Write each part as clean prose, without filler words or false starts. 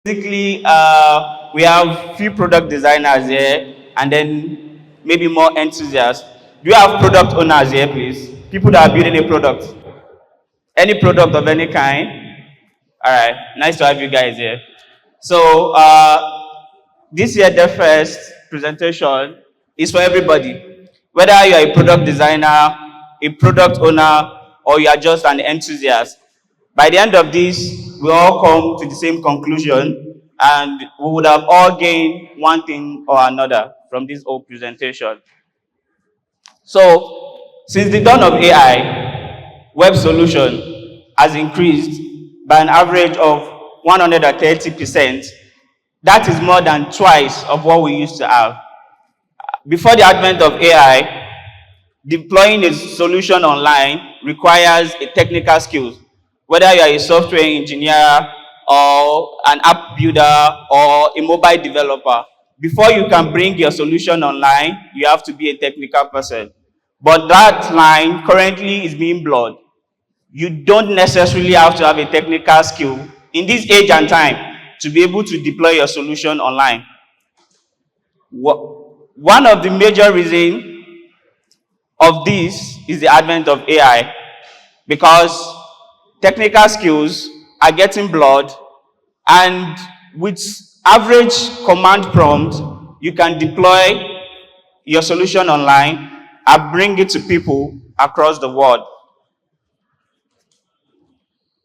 Basically, we have few product designers here, and then maybe more enthusiasts. Do you have product owners here, please? People that are building a product, any product of any kind. All right, nice to have you guys here. So this year, the first presentation is for everybody, whether you are a product designer, a product owner, or you are just an enthusiast. By the end of this, we all come to the same conclusion, and we would have all gained one thing or another from this whole presentation. So, since the dawn of AI, web solution has increased by an average of 130%. That is more than twice of what we used to have. Before the advent of AI, deploying a solution online requires a technical skills, whether you are a software engineer or an app builder or a mobile developer. Before you can bring your solution online, you have to be a technical person. But that line currently is being blurred. You don't necessarily have to have a technical skill in this age and time to be able to deploy your solution online. One of the major reasons of this is the advent of AI, because technical skills are getting blurred, and with average command prompt, you can deploy your solution online and bring it to people across the world.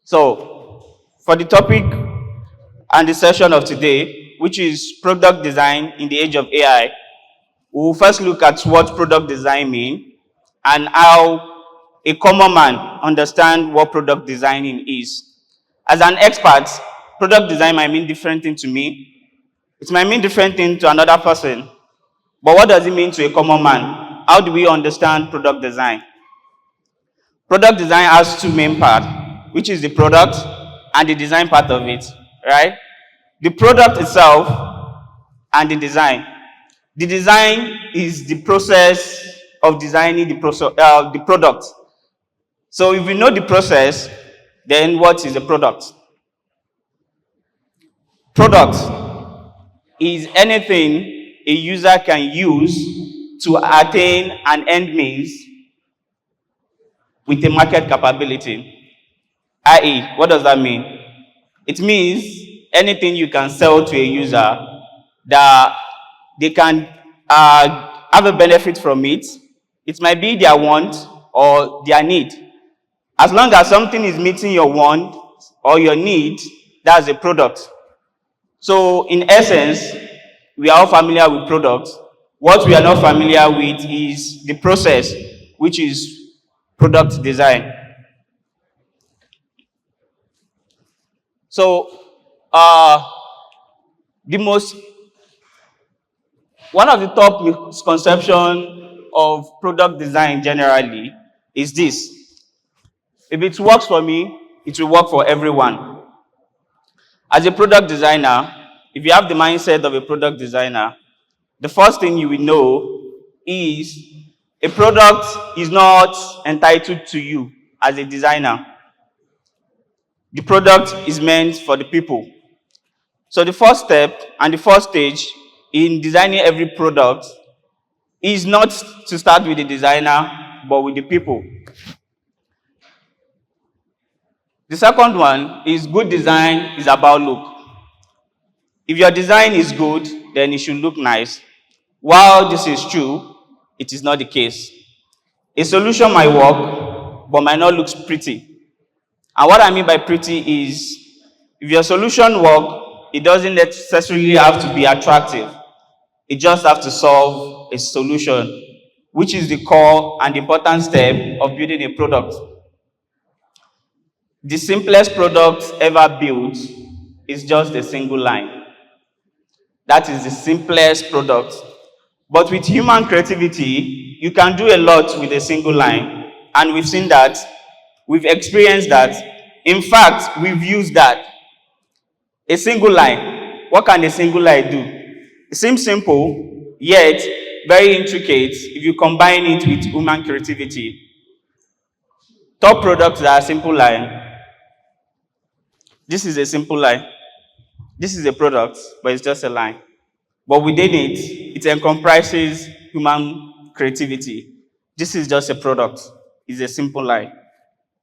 So, for the topic and the session of today, which is product design in the age of AI, we will first look at what product design means and how a common man understands what product designing is. As an expert, product design might mean different thing to me. It might mean different thing to another person. But what does it mean to a common man? How do we understand product design? Product design has two main parts, which is the product and the design part of it, right? The product itself and the design. The design is the process of designing the product. So if we know the process, then what is the product? Product is anything a user can use to attain an end means with a market capability. I.e., what does that mean? It means anything you can sell to a user that they can have a benefit from it. It might be their want or their need. As long as something is meeting your want or your need, that's a product. So in essence, we are all familiar with products. What we are not familiar with is the process, which is product design. So one of the top misconceptions of product design generally is this: if it works for me, it will work for everyone. As a product designer, if you have the mindset of a product designer, the first thing you will know is a product is not entitled to you as a designer. The product is meant for the people. So the first step and the first stage in designing every product is not to start with the designer, but with the people. The second one is good design is about look. If your design is good, then it should look nice. While this is true, it is not the case. A solution might work, but might not look pretty. And what I mean by pretty is, if your solution works, it doesn't necessarily have to be attractive. It just has to solve a solution, which is the core and important step of building a product. The simplest product ever built is just a single line. That is the simplest product. But with human creativity, you can do a lot with a single line. And we've seen that. We've experienced that. In fact, we've used that. A single line. What can a single line do? It seems simple, yet very intricate if you combine it with human creativity. Top products that are simple line. This is a simple line. This is a product, but it's just a line. But within it, it encompasses human creativity. This is just a product. It's a simple line.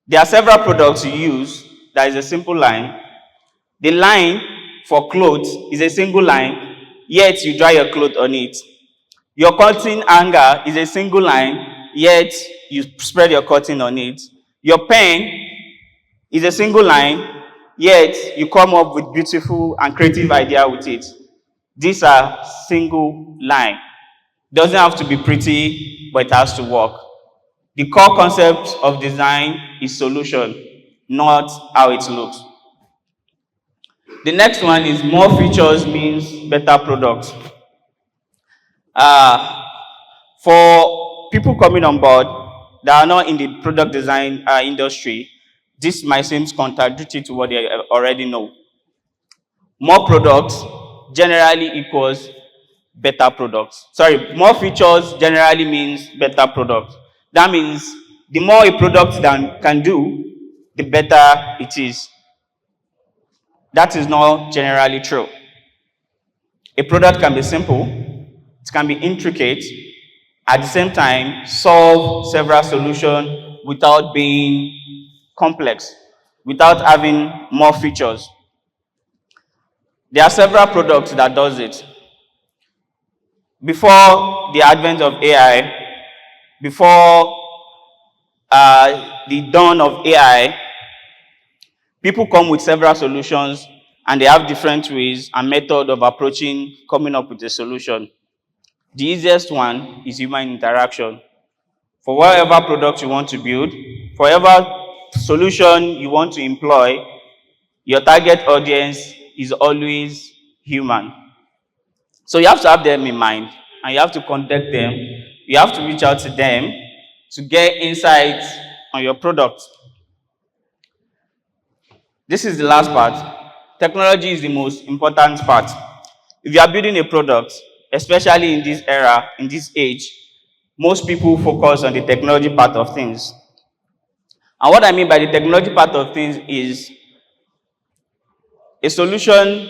There are several products you use that is a simple line. The line for clothes is a single line, yet you dry your clothes on it. Your curtain hanger is a single line, yet you spread your curtain on it. Your pen is a single line, yet you come up with beautiful and creative idea with it. These are single line. Doesn't have to be pretty, but it has to work. The core concept of design is solution, not how it looks. The next one is more features means better products. Uh, for people coming on board that are not in the product design industry, this might seem contradictory to what they already know. More products generally equals better products. Sorry, more features generally means better products. That means the more a product can do, the better it is. That is not generally true. A product can be simple, it can be intricate, at the same time solve several solutions without being complex, without having more features. There are several products that does it. Before the advent of AI, before the dawn of AI, people come with several solutions and they have different ways and method of approaching coming up with a solution. The easiest one is human interaction. For whatever product you want to build, for whatever solution you want to employ, your target audience is always human. So you have to have them in mind and you have to contact them. You have to reach out to them to get insights on your product. This is the last part. Technology is the most important part. If you are building a product, especially in this era, in this age, most people focus on the technology part of things. And what I mean by the technology part of things is a solution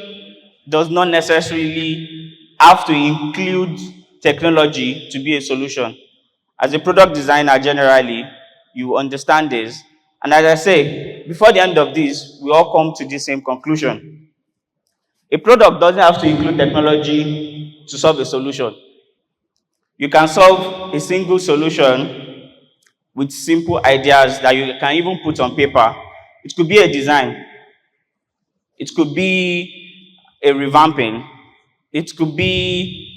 does not necessarily have to include technology to be a solution. As a product designer, generally, you understand this. And as I say, before the end of this, we all come to the same conclusion. A product doesn't have to include technology to solve a solution. You can solve a single solution with simple ideas that you can even put on paper. It could be a design. It could be a revamping. It could be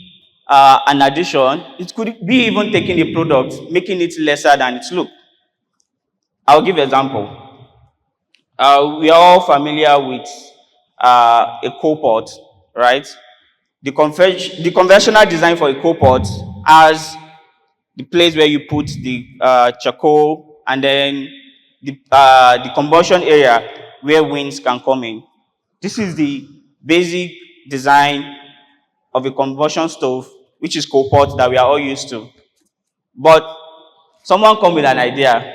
an addition. It could be even taking a product, making it lesser than it looks. I'll give an example. We are all familiar with a co-pot, right? The conventional design for a co-pot has the place where you put the charcoal and then the combustion area where winds can come in. This is the basic design of a combustion stove, which is co-pot that we are all used to. But someone come with an idea.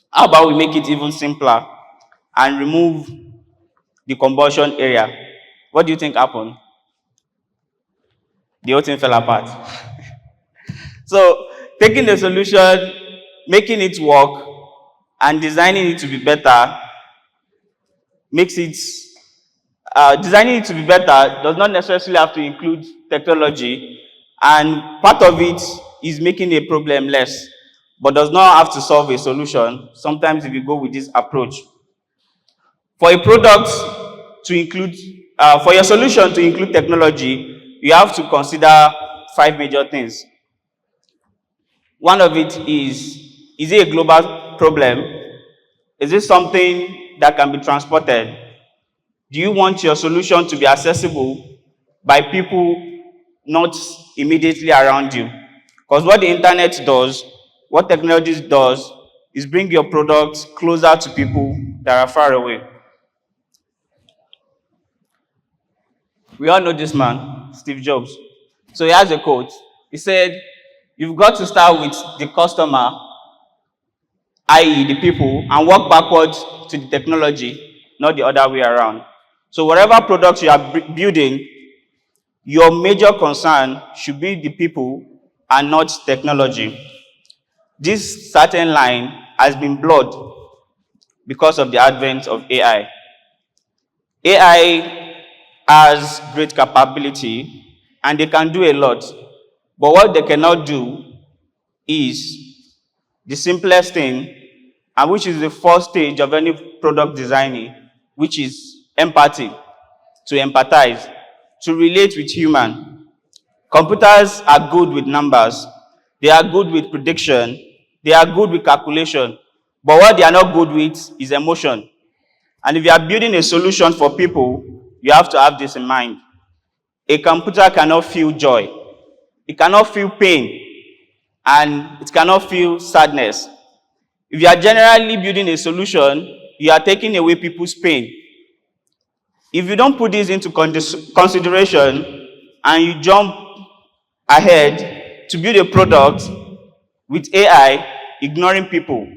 How about we make it even simpler and remove the combustion area? What do you think happened? The whole thing fell apart. So, taking the solution, making it work, and designing it to be better makes it. Designing it to be better does not necessarily have to include technology, and part of it is making a problem less, but does not have to solve a solution. Sometimes if you go with this approach. For a product to include, for your solution to include technology, you have to consider 5 major things. One of it is it a global problem? Is it something that can be transported? Do you want your solution to be accessible by people not immediately around you? Because what the internet does, what technology does, is bring your products closer to people that are far away. We all know this man, Steve Jobs. So he has a quote. He said, "You've got to start with the customer, i.e. the people, and work backwards to the technology, not the other way around." So whatever product you are building, your major concern should be the people and not technology. This certain line has been blurred because of the advent of AI. AI has great capability and they can do a lot, but what they cannot do is the simplest thing, and which is the first stage of any product designing, which is empathy, to empathize, to relate with human. Computers are good with numbers, they are good with prediction, they are good with calculation, but what they are not good with is emotion. And if you are building a solution for people, you have to have this in mind. A computer cannot feel joy, it cannot feel pain, and it cannot feel sadness. If you are generally building a solution, you are taking away people's pain. If you don't put this into consideration and you jump ahead to build a product with AI, ignoring people,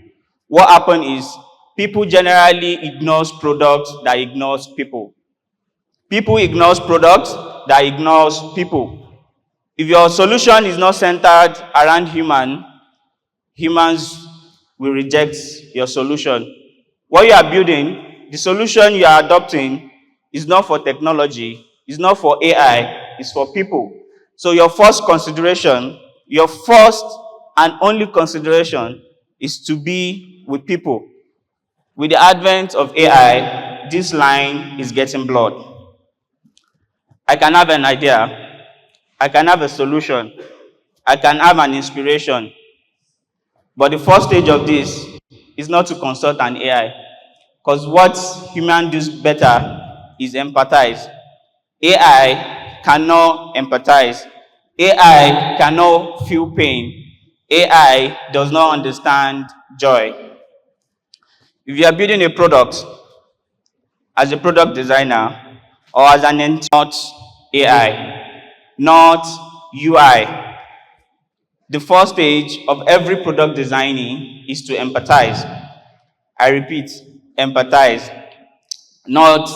what happens is people generally ignores products that ignores people. People ignores products that ignores people. If your solution is not centered around humans will reject your solution. What you are building, the solution you are adopting is not for technology, it's not for AI, it's for people. So your first consideration, your first and only consideration is to be with people. With the advent of AI, this line is getting blurred. I can have an idea, I can have a solution, I can have an inspiration, but the first stage of this is not to consult an AI, because what human does better is empathize. AI cannot empathize. AI cannot feel pain. AI does not understand joy. If you are building a product as a product designer or as an not AI, not UI, the first stage of every product designing is to empathize. I repeat, empathize, not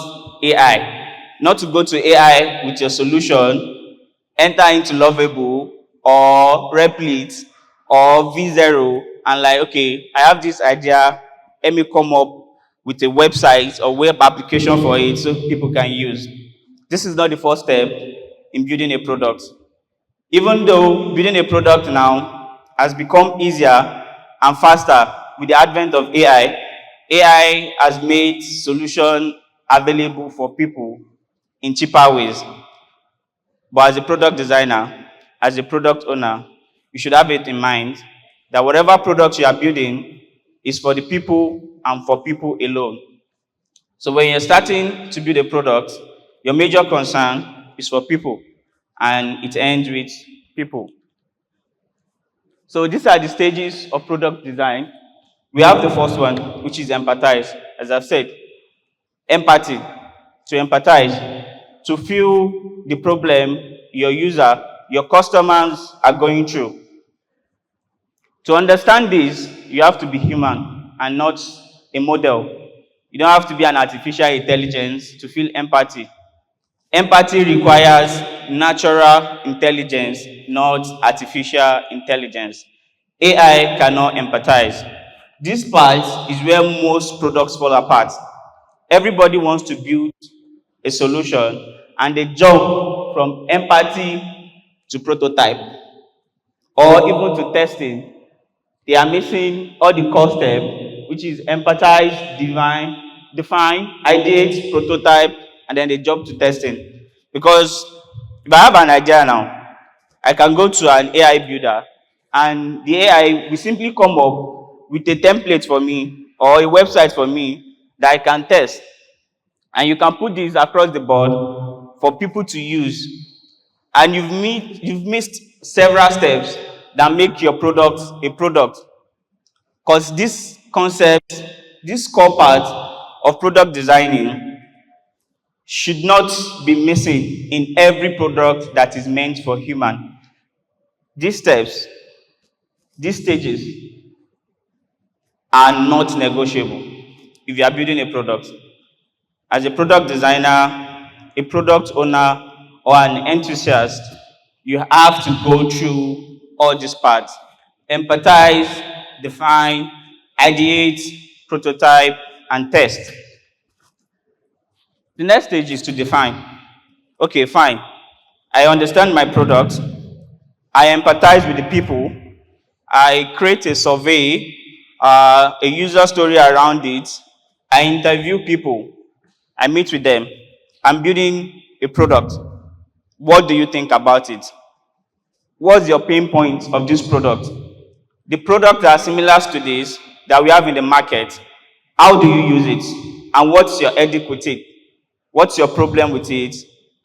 AI. Not to go to AI with your solution, enter into Lovable or Replit or V0 and like, okay, I have this idea, let me come up with a website or web application for it so people can use. This is not the first step in building a product. Even though building a product now has become easier and faster with the advent of AI, AI has made solutions available for people in cheaper ways. But as a product designer, as a product owner, you should have it in mind that whatever product you are building is for the people and for people alone. So when you're starting to build a product, your major concern is for people and it ends with people. So these are the stages of product design. We have the first one, which is empathize. As I've said, empathy, to empathize, to feel the problem your user, your customers are going through. To understand this, you have to be human and not a model. You don't have to be an artificial intelligence to feel empathy. Empathy requires natural intelligence, not artificial intelligence. AI cannot empathize. This part is where most products fall apart. Everybody wants to build a solution and they jump from empathy to prototype or even to testing. They are missing all the core steps, which is empathize, define, ideate, prototype, and then they jump to testing. Because if I have an idea now, I can go to an AI builder, and the AI will simply come up with a template for me or a website for me that I can test. And you can put this across the board for people to use. And you've missed several steps that make your product a product. Because this concept, this core part of product designing should not be missing in every product that is meant for human. These steps, these stages are not negotiable if you are building a product. As a product designer, a product owner, or an enthusiast, you have to go through all these parts. Empathize, define, ideate, prototype, and test. The next stage is to define. Okay, fine. I understand my product. I empathize with the people. I create a survey, a user story around it. I interview people. I meet with them. I'm building a product. What do you think about it? What's your pain point of this product? The products are similar to this that we have in the market. How do you use it? And what's your headache with it? What's your problem with it?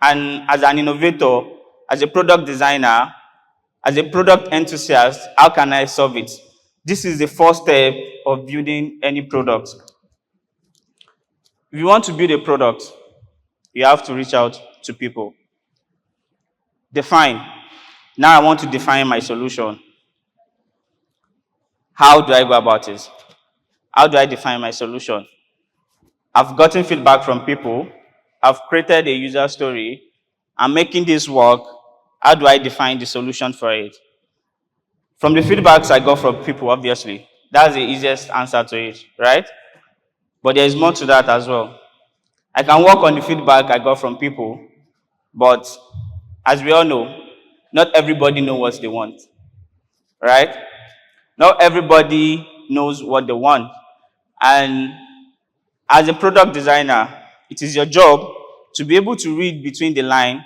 And as an innovator, as a product designer, as a product enthusiast, how can I solve it? This is the first step of building any product. If you want to build a product, you have to reach out to people. Define. Now I want to define my solution. How do I go about it? How do I define my solution? I've gotten feedback from people. I've created a user story. I'm making this work. How do I define the solution for it? From the feedbacks I got from people, obviously, that's the easiest answer to it, right? But there is more to that as well. I can work on the feedback I got from people, but as we all know, not everybody knows what they want, right? Not everybody knows what they want. And as a product designer, it is your job to be able to read between the line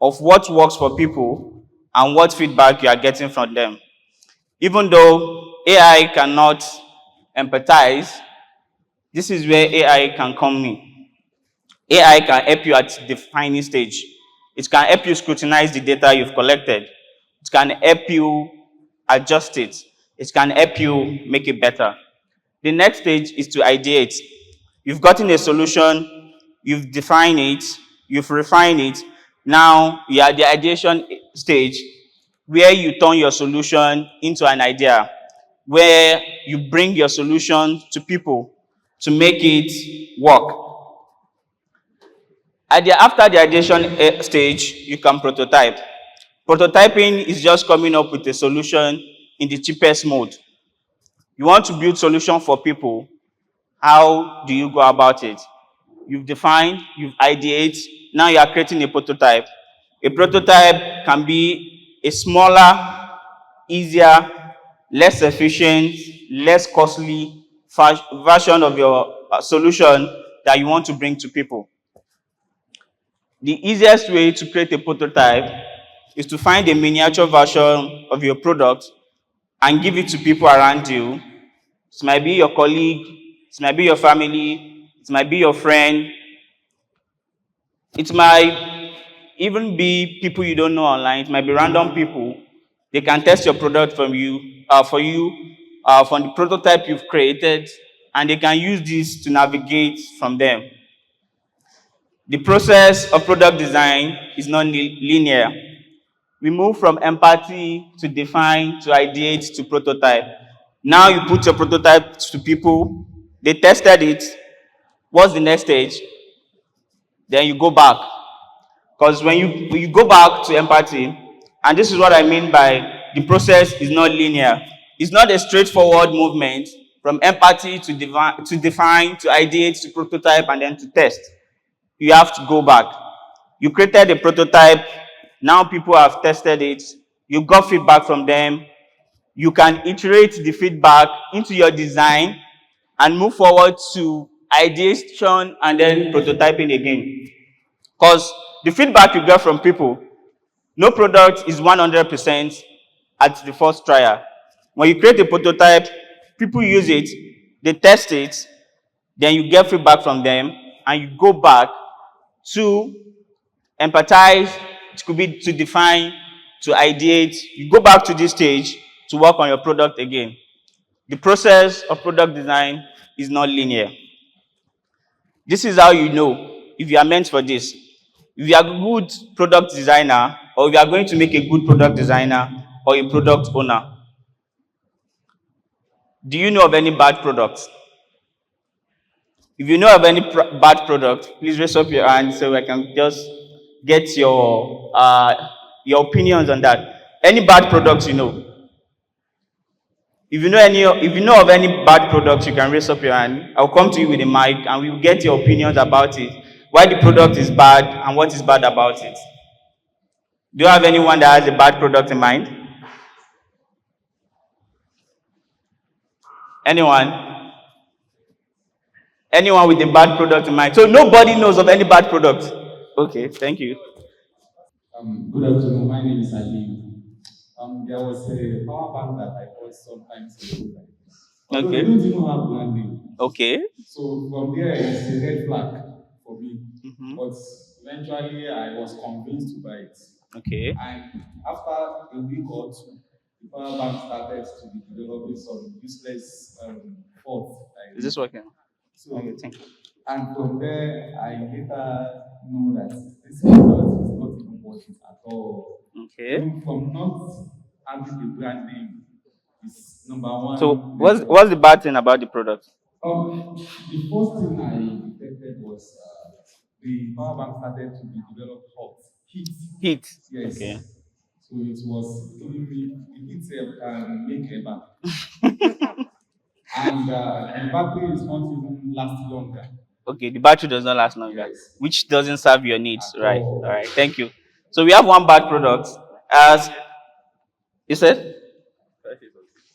of what works for people and what feedback you are getting from them. Even though AI cannot empathize, this is where AI can come in. AI can help you at the defining stage. It can help you scrutinize the data you've collected. It can help you adjust it. It can help you make it better. The next stage is to ideate. You've gotten a solution, you've defined it, you've refined it. Now you are at the ideation stage where you turn your solution into an idea, where you bring your solution to people to make it work. After the ideation stage, you can prototype. Prototyping is just coming up with a solution in the cheapest mode. You want to build solution for people. How do you go about it? You've defined, you've ideated, now you are creating a prototype. A prototype can be a smaller, easier, less efficient, less costly version of your solution that you want to bring to people. The easiest way to create a prototype is to find a miniature version of your product and give it to people around you. It might be your colleague, it might be your family, it might be your friend. It might even be people you don't know online. It might be random people. They can test your product for you, from the prototype you've created, and they can use this to navigate from them. The process of product design is not linear. We move from empathy to define to ideate to prototype. Now you put your prototype to people, they tested it. What's the next stage? Then you go back. Because when you go back to empathy, and this is what I mean by the process is not linear. It's not a straightforward movement from empathy to define, to ideate, to prototype, and then to test. You have to go back. You created a prototype. Now people have tested it. You got feedback from them. You can iterate the feedback into your design and move forward to ideation and then prototyping again. Because the feedback you get from people, no product is 100% at the first trial. When you create a prototype, people use it, they test it, then you get feedback from them, and you go back to empathize, it could be to define, to ideate. You go back to this stage to work on your product again. The process of product design is not linear. This is how you know if you are meant for this. If you are a good product designer, or if you are going to make a good product designer or a product owner. Do you know of any bad products? If you know of any bad product, please raise up your hand so I can just get your opinions on that. Any bad products you know. If you know of any bad products, you can raise up your hand. I'll come to you with a mic and we will get your opinions about it. Why the product is bad and what is bad about it. Do you have anyone that has a bad product in mind? Anyone? Anyone with a bad product in mind? So nobody knows of any bad product. Okay, thank you. Good afternoon. My name is Ali. There was a power bank that I bought sometimes ago. Although they Okay. don't even have brand name. Okay. So from there, it's a red flag for me. Mm-hmm. But eventually, I was convinced to buy it. Okay. And after a week or two, the power bank started to be developing some useless faults. Is this working? Okay, So, thank you. and from there, I later know that this product is not even worth it at all. Okay. Even from not having the brand name is number So one what's the network. bad thing about the product? The first thing I detected was the power bank started to be developed hot, heat. Heat. Okay. Yes. So it was giving me the heat can make a back. And the battery is not even last longer. Okay, the battery does not last longer, Yes. which doesn't serve your needs, At right? All right, all. thank you. So we have one bad product. As you said?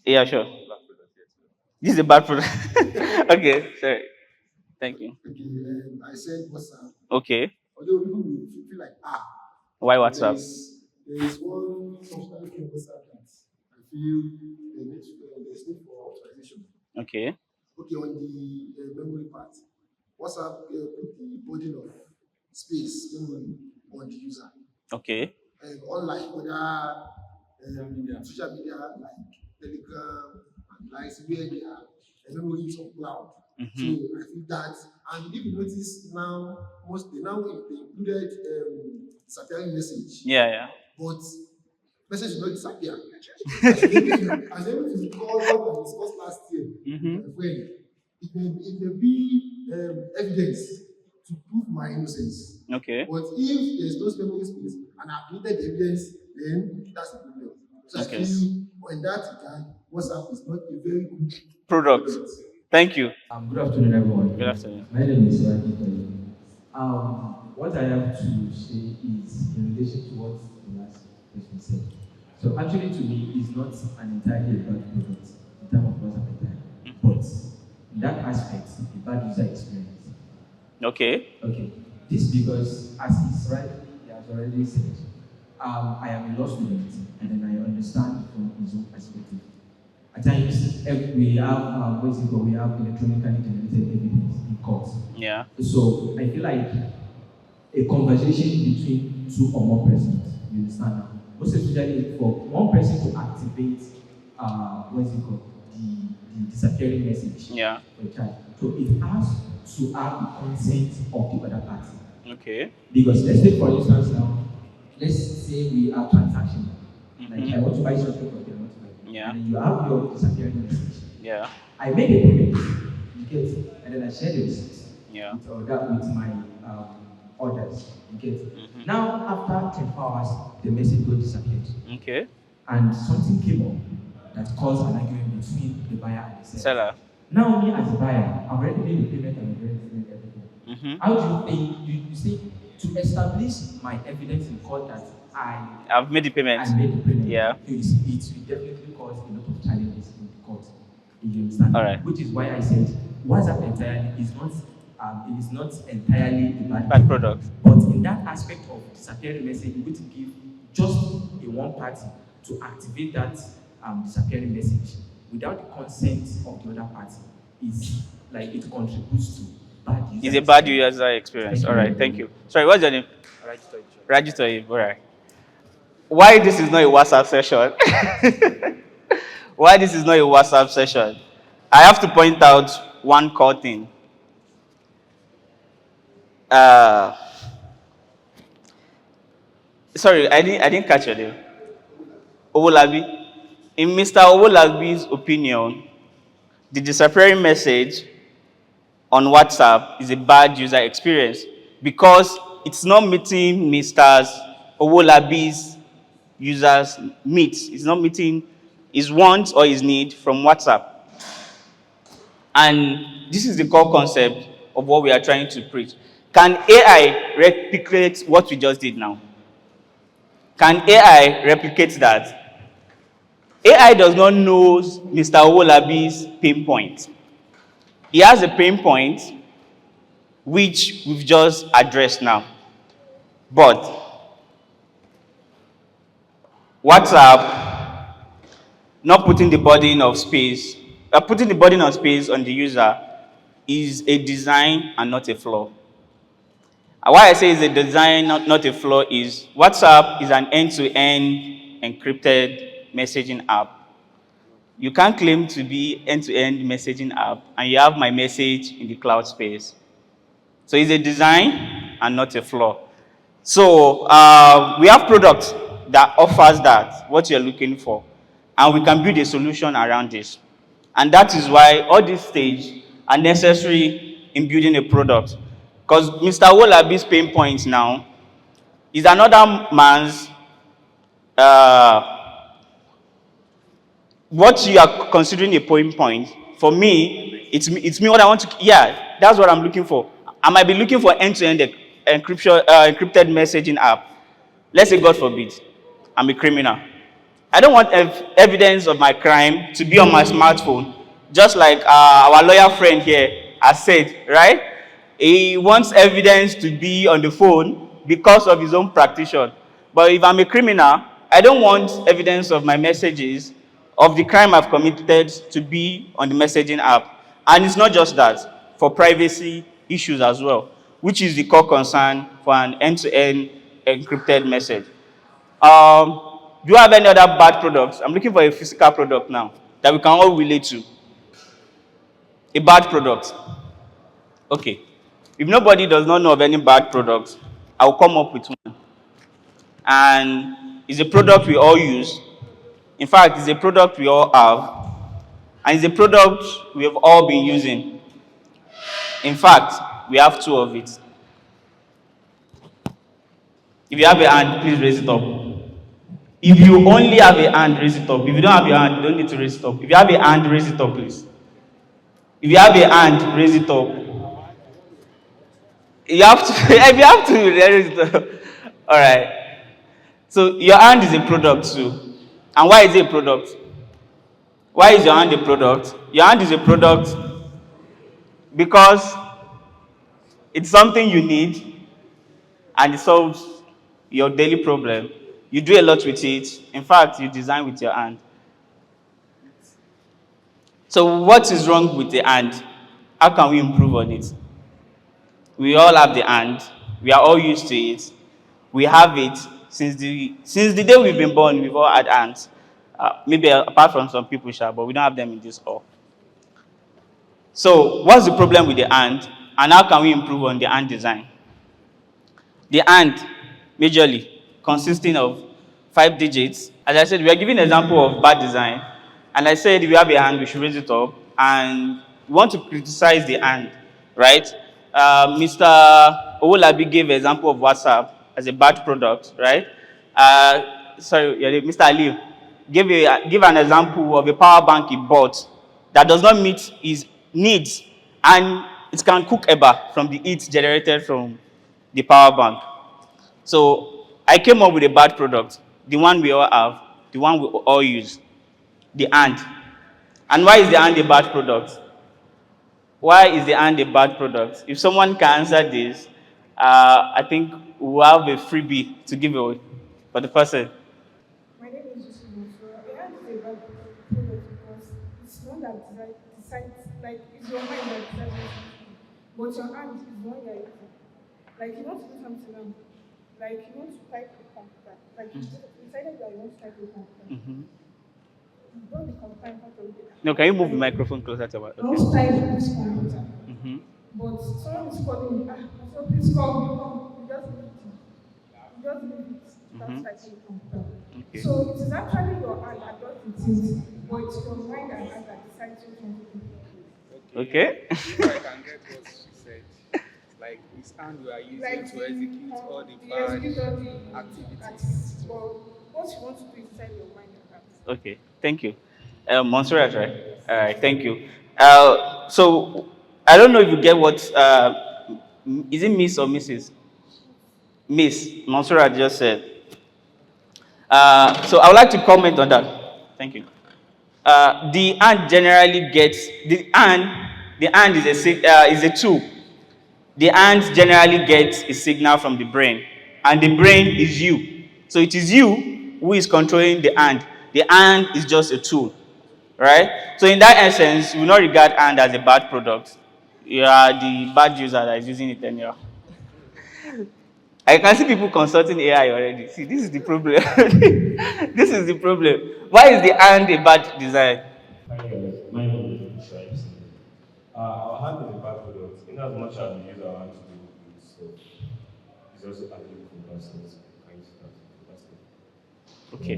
Yeah, sure. This is a bad product. Okay, sorry. Thank you. Okay, I said WhatsApp. Okay. Although people will feel like Why but WhatsApp? there is one functionality of WhatsApp that I feel there's need for authorization. Okay. Okay, on the memory part, WhatsApp put the burden of space memory on the user. Okay. Unlike other social media like Telegram and likes where they are memory is on cloud. So Mm-hmm. I think that, and if you notice now, most they included satellite message, Yeah, yeah. but message will not disappear. As able to recall what we discussed last year, Mm-hmm. my friend, it may be evidence to prove my innocence. Okay. But if there's no memory space and I've created the evidence, then that's the problem. So Okay. I feel in that regard, WhatsApp is not a very good Product. Thank you. Good afternoon, everyone. Good afternoon. My name is Rajit. What I have to say is in relation to what the last person said. So actually, to me, it's not an entirely bad product in terms of WhatsApp entirely, but in that aspect, a bad user experience. Okay. Okay, this because as he has already said, I am a law student, and then I understand from his own perspective. At times, we have we have electronically generated evidence in court. Yeah. So I feel like a conversation between two or more persons. You understand now? Most especially for one person to activate the disappearing message Yeah. for a child. So it has to have the consent of the other party. Okay. Because let's take for instance now, let's say we are transactional. Like I want to buy something from you, I want to buy. Yeah. And then you have your disappearing message. Yeah. I made a payment, you get, and then I share the receipt Yeah. with my orders, you get. Mm-hmm. Now, after 24 hours, the message got disappeared. Okay. And something came up that caused an argument between the buyer and the seller. Seller. Now, me as a buyer, I've already made the payment and I've already made everything. Mm-hmm. How do you think, you see, to establish my evidence in court that I've made the payment. I made the payment, Yeah. it will definitely cause a lot of challenges in the court. You understand? All right. Which is why I said WhatsApp entirely it is not entirely a Bad product. but in that aspect of disappearing message, you're going to give just a one party to activate that disappearing message without the consent of the other party. Is like it contributes to bad user. It's a bad user experience. Thank All you. right. Thank you. Sorry, what's your name? Rajitoy. All right. Why this is not a WhatsApp session? Why this is not a WhatsApp session? I have to point out one core thing. Uh, sorry, I didn't catch your name. Owolabi. In Mr. Owolabi's opinion, the disappearing message on WhatsApp is a bad user experience because it's not meeting Mr. Owolabi's users' needs. It's not meeting his wants or his need from WhatsApp. And this is the core concept of what we are trying to preach. Can AI replicate what we just did now? Can AI replicate that? AI does not know Mr. Owolabi's pain point. He has a pain point which we've just addressed now. But WhatsApp not putting the burden of space, putting the burden of space on the user is a design and not a flaw. And why I say it's a design, not a flaw, is WhatsApp is an end-to-end encrypted messaging app. You can't claim to be end-to-end messaging app and you have my message in the cloud space. So it's a design and not a flaw. So we have products that offers that, what you're looking for, and we can build a solution around this. And that is why all these stages are necessary in building a product. Because Mr. Wolabi's pain point now is another man's, what you are considering a pain point, for me, it's me what I want to, yeah, that's what I'm looking for. I might be looking for end-to-end encryption, encrypted messaging app. Let's say, God forbid, I'm a criminal. I don't want evidence of my crime to be on my smartphone, just like our lawyer friend here has said, right? He wants evidence to be on the phone because of his own practitioner. But if I'm a criminal, I don't want evidence of my messages, of the crime I've committed, to be on the messaging app. And it's not just that, for privacy issues as well, which is the core concern for an end-to-end encrypted message. Do you have any other bad products? I'm looking for a physical product now that we can all relate to. A bad product. Okay. If nobody does not know of any bad products, I'll come up with one. And it's a product we all use. In fact, it's a product we all have. And it's a product we have all been using. In fact, we have two of it. If you have a hand, please raise it up. If you only have a hand, raise it up. If you don't have your hand, you don't need to raise it up. If you have a hand, raise it up, please. If you have a hand, raise it up. You have to, if you have to raise it up. All right. So your hand is a product too. And why is it a product? Why is your hand a product? Your hand is a product because it's something you need and it solves your daily problem. You do a lot with it. In fact, you design with your hand. So what is wrong with the hand? How can we improve on it? We all have the hand. We are all used to it. We have it since the day we've been born. We've all had hands. Maybe apart from some people, but we don't have them in this hall. So what's the problem with the hand? And how can we improve on the hand design? The hand, majorly, consisting of 5 digits. As I said, we are giving an example of bad design. And I said, if you have a hand, we should raise it up. And we want to criticize the hand, right? Mr. Owolabi gave an example of WhatsApp as a bad product, right? Mr. Ali give an example of a power bank he bought that does not meet his needs. And it can cook eba from the heat generated from the power bank. So I came up with a bad product, the one we all have, the one we all use, the hand. And why is the hand a bad product? Why is the hand a bad product? If someone can answer this, I think we'll have a freebie to give away for the person. My name is Yusuf. So a hand is a bad product because it's one that decides, like, it's your mind that decides what you do. But your hand is one you're using. Like, you want to do something now. Like, you want to type a computer. Like, you decided that you want to type a computer. Mm-hmm. You don't be confined to it. No, can you move the microphone closer to what? I want to type this computer. Mm-hmm. But someone is calling me, so please call me. You just leave it. You just leave it. That's typing a computer. Okay. So it is actually your hand that does the things, but it's your mind and hand that decides what you want to do. Okay. It's and we are using like to execute all the the bad execute all the activities. activities, but what you want to do inside your mind and heart. Okay, thank you. Montserrat, right? Yes. All right, thank you. So I don't know if you get what is it Miss or Mrs. Miss Montserrat just said. So I would like to comment on that. Thank you. The ant generally gets the ant. The ant is a tool. The ant generally gets a signal from the brain, and the brain is you. So it is you who is controlling the ant. The ant is just a tool, right? So in that essence, we will not regard ant as a bad product. You are the bad user that is using it anyhow. I can see people consulting AI already. See, this is the problem. This is the problem. Why is the ant a bad design? Hi guys, my name is reshapes. Our hand is a bad product. In as much as we use our hand to do good stuff, it's also applicable for bad stuff. Can you start with that stuff? Okay.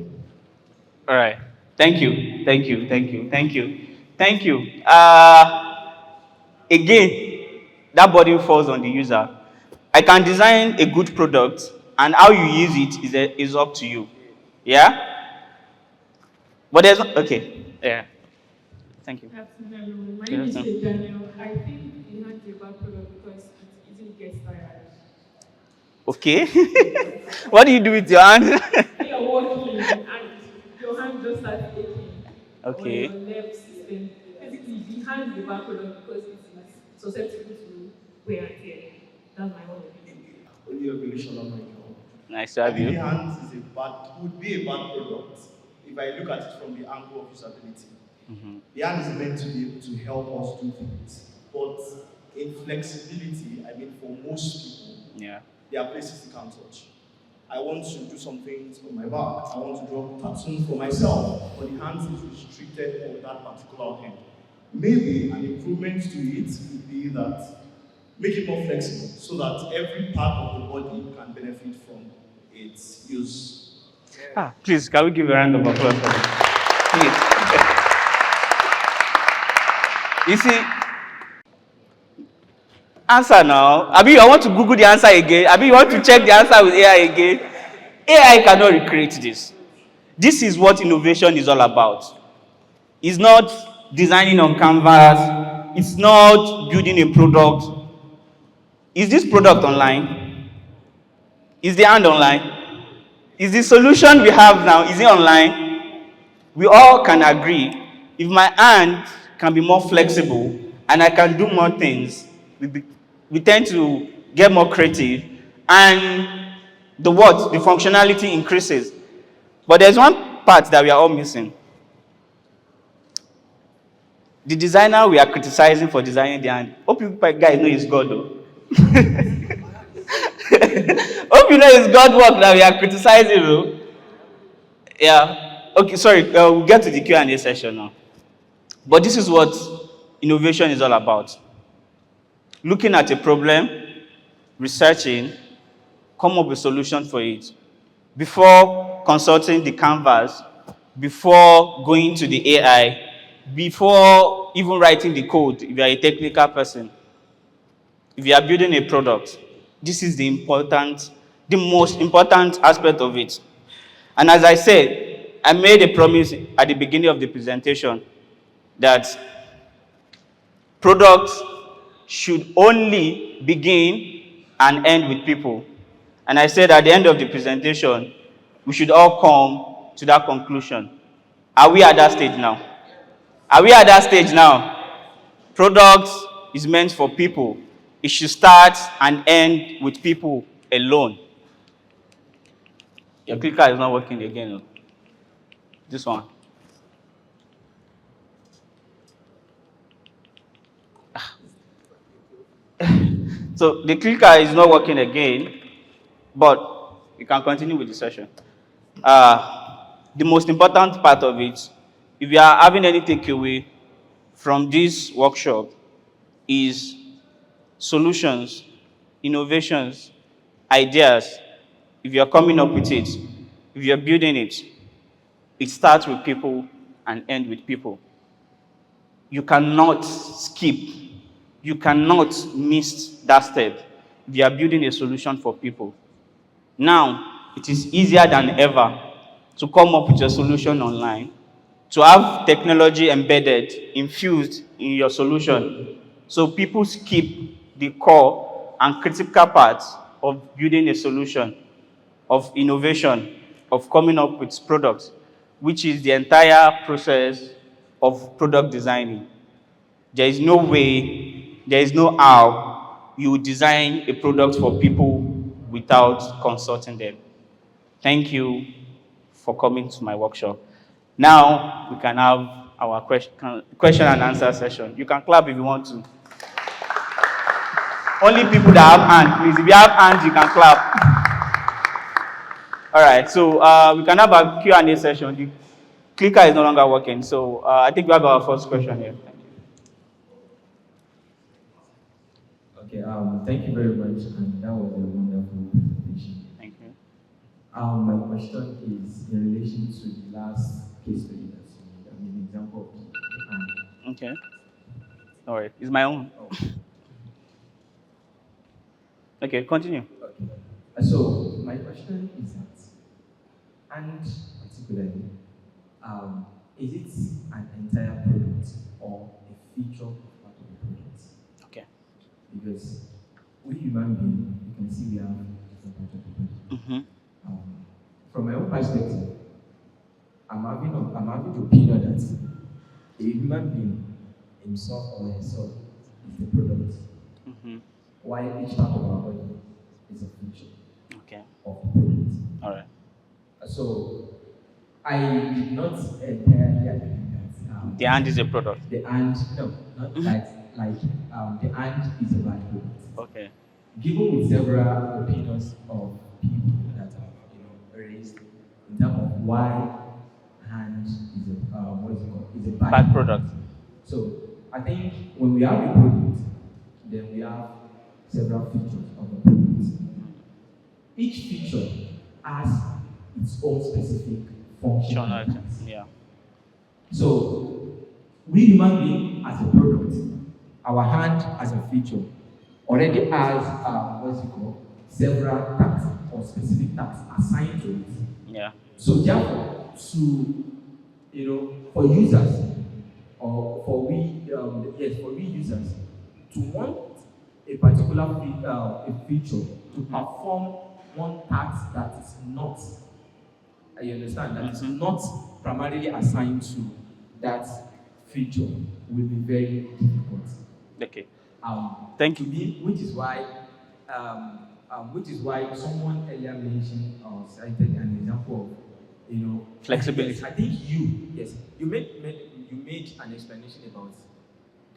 All right. Thank you. Thank you. Thank you. Thank you. Thank you. Again, that burden falls on the user. I can design a good product, and how you use it is up to you. Yeah. But there's okay. Yeah. Thank you. Afternoon, everyone. My Good name is afternoon. Daniel. I think the hand is a bad product because it easily gets tired. Okay. What do you do with your hand? When you're walking and your hand just starts aching, or Okay. your left system, basically the hand is a bad product because it is susceptible to wear and tear. That's my own opinion. Only regulation on my job. Nice to I have think you. the hands is would be a bad product if I look at it from the angle of usability. The hand is meant to be able to help us do things, but in flexibility, I mean, for most people, Yeah. there are places you can't touch. I want to do some things on my back. I want to draw tattoos for myself, but the hands is restricted for that particular hand. Maybe an improvement to it would be that make it more flexible so that every part of the body can benefit from its use. Please, can we give a round of applause for him? Please. You see, answer now. Abi, I want to Google the answer again. Abi, you want to check the answer with AI again? AI cannot recreate this. This is what innovation is all about. It's not designing on canvas. It's not building a product. Is this product online? Is the hand online? Is the solution we have now, is it online? We all can agree, if my hand can be more flexible and I can do more things, we tend to get more creative, and the functionality increases. But there's one part that we are all missing. The designer we are criticizing for designing the hand. Hope you guys know it's God though. Hope you know it's God work that we are criticizing though. Yeah. Okay, sorry. We'll get to the Q&A session now. But this is what innovation is all about. Looking at a problem, researching, come up with a solution for it. Before consulting the canvas, before going to the AI, before even writing the code, if you are a technical person, if you are building a product, this is the most important aspect of it. And as I said, I made a promise at the beginning of the presentation that products should only begin and end with people. And I said at the end of the presentation, we should all come to that conclusion. Are we at that stage now? Are we at that stage now? Products is meant for people. It should start and end with people alone. Your clicker is not working again. This one. So the clicker is not working again, but you can continue with the session. The most important part of it, if you are having any takeaway from this workshop, is solutions, innovations, ideas. If you're coming up with it, if you're building it, it starts with people and ends with people. You cannot skip. You cannot miss that step. we are building a solution for people. Now, it is easier than ever to come up with a solution online, to have technology embedded, infused in your solution. So people skip the core and critical parts of building a solution, of innovation, of coming up with products, which is the entire process of product designing. There is no way, there is no how you would design a product for people without consulting them. Thank you for coming to my workshop. Now we can have our question and answer session. You can clap if you want to. Only people that have hands, please. If you have hands, you can clap. All right, so we can have a Q&A session. The clicker is no longer working, so I think we have our first question here. Thank you. Okay, thank you very much, and that was a wonderful presentation. Thank you. My question is in relation to the last case study that you made. I mean, example of the Okay. All right, it's my own. Oh. Okay, continue. Okay. So my question is that, and particularly, is it an entire product or a feature of part of the product? Okay. Because we human beings, you can see we have different parts of the body. From my own perspective, I'm having the opinion that a human being, himself or herself, is the product, while each part of our body is a feature of the product. All right. So I did not entirely agree that The hand is a product. the hand, no, not like the hand is a byproduct. Okay. Given with several opinions of people that have raised in terms of why hand is a is a Bad product. So I think when we have a product, then we have several features of the product. Each feature has its own specific function. Yeah. So we human being as a product, our hand as a feature already has several tasks or specific tasks assigned to it. Yeah. So therefore, for users or for we users to want a particular feature to perform one task that is not, you understand, that is not primarily assigned to that feature will be very difficult. Okay. Thank you. Which is why someone earlier mentioned or cited an example of, flexibility. Yes, I think you made an explanation about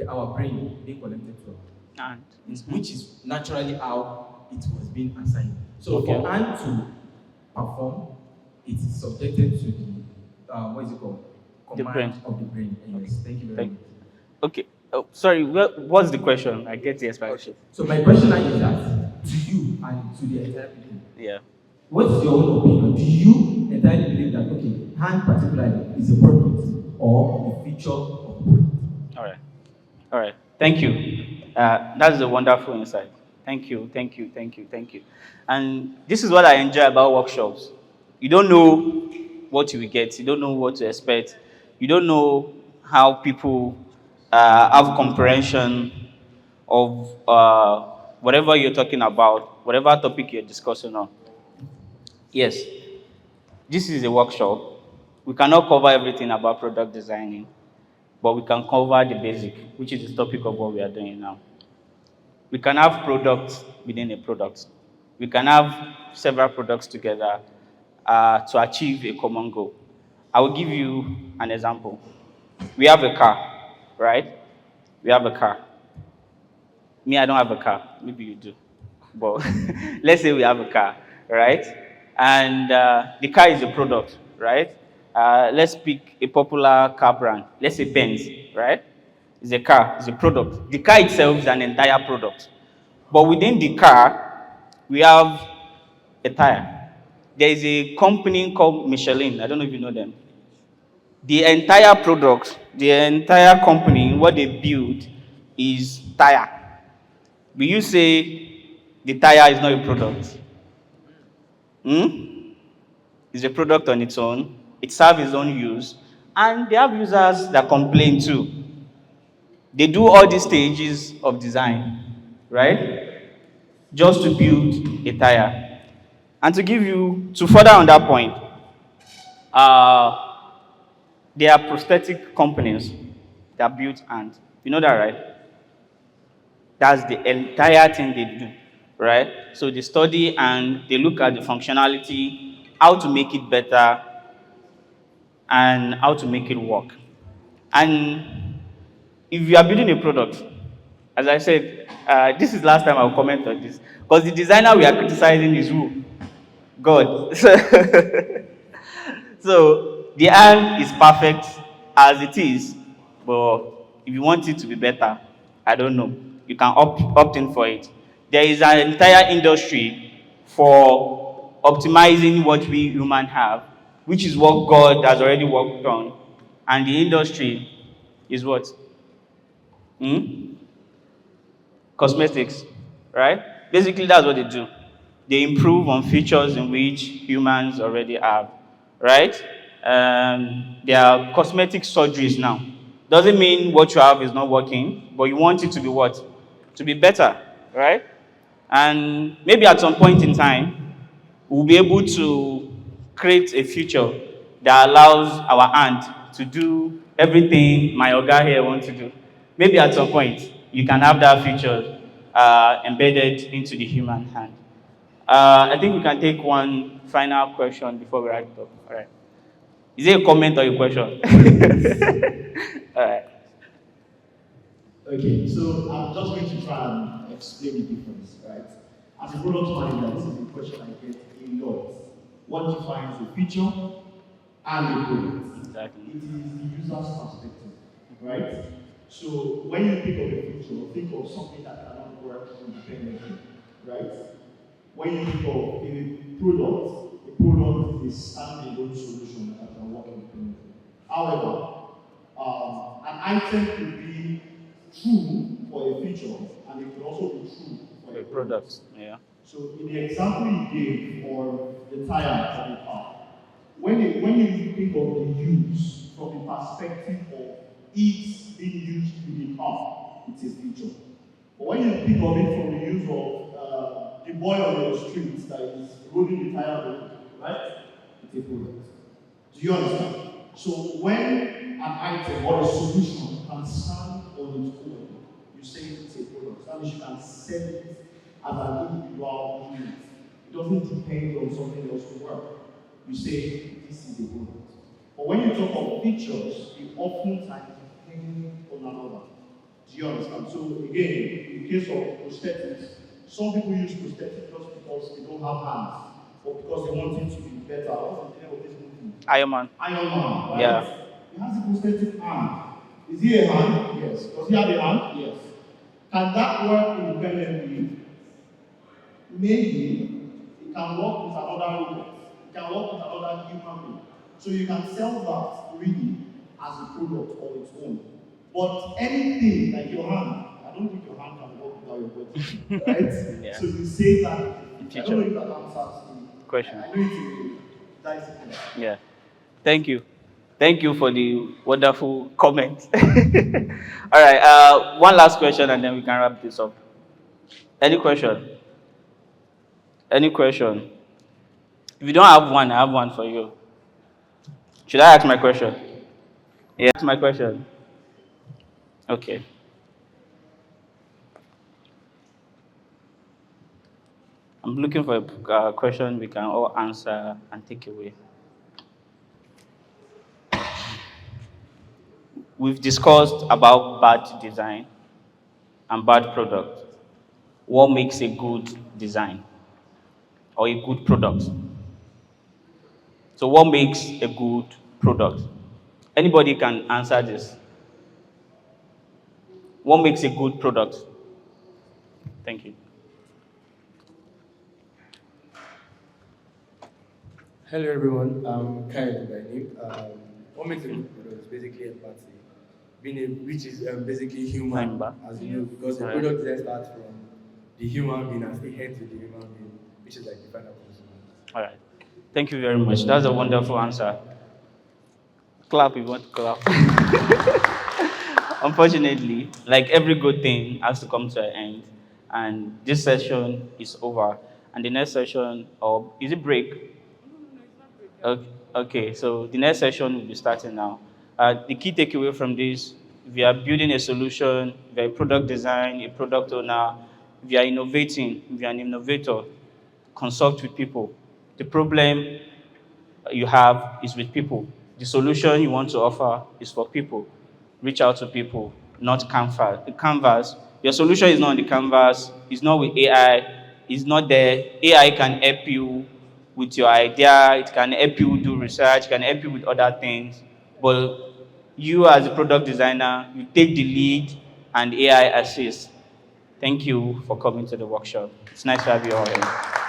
our brain being connected to our hand, which is naturally how it was being assigned. So for hand to perform, it is subjected to the command of the brain. Yes, thank you very much. Okay. Oh, sorry. What's the question? I get the explanation. So my question is that to you and to the entire people. Yeah. What's your own opinion? Do you entirely believe that hand particularly is a product or a feature of a product? All right. Thank you. That's a wonderful insight. Thank you. And this is what I enjoy about workshops. You don't know what you will get. You don't know what to expect. You don't know how people have comprehension of whatever you're talking about, whatever topic you're discussing on. Yes, this is a workshop. We cannot cover everything about product designing, but we can cover the basic, which is the topic of what we are doing now. We can have products within a product. We can have several products together to achieve a common goal. I will give you an example. We have a car, right? We have a car. Me, I don't have a car. Maybe you do. But let's say we have a car, right? And the car is a product, right? Let's pick a popular car brand. Let's say Benz, right? It's a car, it's a product. The car itself is an entire product. But within the car, we have a tire. There is a company called Michelin. I don't know if you know them. The entire product, the entire company, what they build is tire. Will you say the tire is not a product. Hmm? It's a product on its own. It serves its own use. And they have users that complain too. They do all these stages of design, right? Just to build a tire. And to further on that point, uh, there are prosthetic companies that build hands. You know that, right? That's the entire thing they do, right? So they study and they look at the functionality, how to make it better, and how to make it work. And if you are building a product, as I said, this is last time I'll comment on this, because the designer we are criticizing is who? God. So the hand is perfect as it is, but if you want it to be better, I don't know. You can opt in for it. There is an entire industry for optimizing what we humans have, which is what God has already worked on. And the industry is what? Hmm? Cosmetics, right? Basically, that's what they do. They improve on features in which humans already have, right? There are cosmetic surgeries now. Doesn't mean what you have is not working, but you want it to be what? To be better, right? And maybe at some point in time, we'll be able to create a feature that allows our hand to do everything my Oga here wants to do. Maybe at some point, you can have that feature embedded into the human hand. I think we can take one final question before we wrap it up. All right. Is it a comment or a question? All right. Okay, so I'm just going to try and explain the difference, right? As a product manager, this is a question I get a lot. What defines a feature and a product? Exactly. It is the user's perspective, right? So when you think of a feature, think of something that cannot work independently, right? When you think of a product is a standalone solution that can work independently. However, an item could be true for a feature, and it could also be true for a product. Yeah. So in the example you gave for the tire for the car, when you think of the use from the perspective of it being used in the car, it is feature. But when you think of it from the use of the boy on your street that is rolling the tire, right? It's a product. Do you understand? So when an item or a solution can stand on its own, you say it's a product. That means you can sell it as an individual unit. It doesn't depend on something else to work. You say this is a product. But when you talk of features, you oftentimes depend on another. Do you understand? So again, in the case of prosthetics, some people use prosthetics just because they don't have hands, or because they want it to be better. What's the name of this movie? Iron Man. Iron Man, right? Yeah. He has a prosthetic hand. Is he a hand? Yes. Does he have a hand? Yes. Can that work independently? Maybe it can work with another robot. It can work with another human being. So you can sell that really as a product on its own. But anything like your hand, I don't think your hand can work without your body, right? Yeah. So you say that. I don't know if that answers the Question. I know it's that is the question. Yeah. Thank you. Thank you for the wonderful comment. All right. One last question, and then we can wrap this up. Any question? Any question? If you don't have one, I have one for you. Should I ask my question? Yeah, ask my question. Okay. I'm looking for a question we can all answer and take away. We've discussed about bad design and bad product. What makes a good design or a good product? So what makes a good product? Anybody can answer this. What makes a good product? Thank you. Hello everyone, I'm Khalid by name. What makes a good product is basically empathy, which is basically human, Remember. as you know, because the Alright. product then starts from the human being and stay head to the human being, which is like the final consumer. All right. Thank you very much. That's a wonderful answer. Clap if you want to clap. Unfortunately, like every good thing has to come to an end. And this session is over. And the next session, or is it break? Okay, okay, so the next session will be starting now. The key takeaway from this, if you are building a solution, if you're a product design, a product owner, if you are innovating, if you're an innovator, consult with people. The problem you have is with people. The solution you want to offer is for people. Reach out to people, not canvas. The canvas, your solution is not on the canvas, it's not with AI, it's not there. AI can help you with your idea, it can help you do research, it can help you with other things. But you as a product designer, you take the lead and AI assists. Thank you for coming to the workshop. It's nice to have you all here.